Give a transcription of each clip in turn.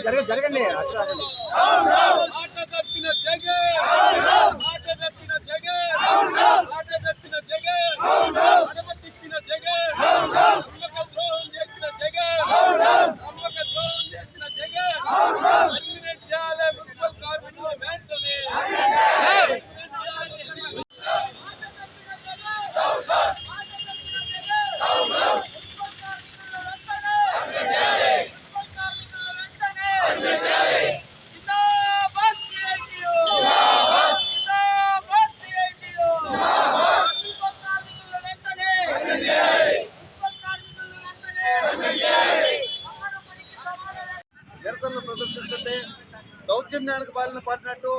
జరగండి నిరసనలు ప్రదర్శిస్తుంటే దౌర్జన్యానికి పాల్పడినట్టు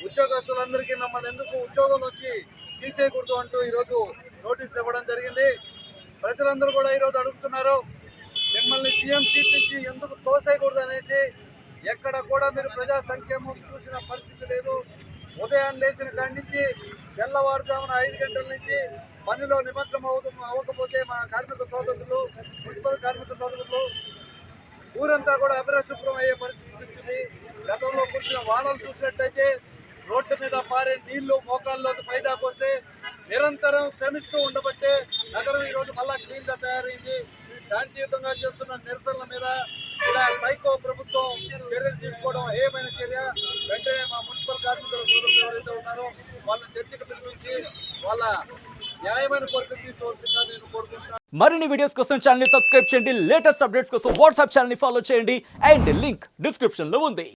ఉద్యోగస్తులందరికీ మమ్మల్ని ఎందుకు ఉద్యోగం వచ్చి తీసేయకూడదు అంటూ ఈరోజు నోటీసులు ఇవ్వడం జరిగింది. ప్రజలందరూ కూడా ఈరోజు అడుగుతున్నారు, మిమ్మల్ని సీఎం సీట్ నుంచి ఎందుకు తోసేయకూడదు అనేసి. ఎక్కడ కూడా మీరు ప్రజా సంక్షేమం చూసిన పరిస్థితి లేదు. ఉదయాన్ని లేచిన కాడి నుంచి తెల్లవారుజామున 5 గంటల నుంచి పనిలో నిమగ్నం అవ్వకపోతే మా కార్మిక సోదరులు, మున్సిపల్ కార్మిక సోదరులు ఊరంతా కూడా అపరిశుభ్రం అయ్యే పరిస్థితి వచ్చింది. గతంలో కురిసిన వానలు చూసినట్టయితే రోడ్డు మీద పారే నీళ్లు మోకాల్లోకి పైదాకొస్తే నిరంతరం శ్రమిస్తూ ఉండబట్టే నగరం ఈరోజు మళ్ళా క్లీన్గా తయారైంది. శాంతియుతంగా చేస్తున్న నిరసనల మీద ఇలా సైకో ప్రభుత్వం చర్యలు తీసుకోవడం ఏమైనా చర్య. వెంటనే మా మున్సిపల్ కార్మికుల సోదరులు ఎవరైతే ఉన్నారో వాళ్ళని చర్చకు పిలిపించి వాళ్ళ న్యాయమైన కోరికలు తీసుకోవాల్సిందిగా నేను కోరుకుంటున్నాను. మరిన్ని వీడియోస్ కోసం ఛానల్ ని సబ్స్క్రైబ్ చేయండి. లేటెస్ట్ అప్డేట్స్ కోసం వాట్సాప్ ఛానల్ ని ఫాలో చేయండి. అండ్ లింక్ డిస్క్రిప్షన్ లో ఉంది.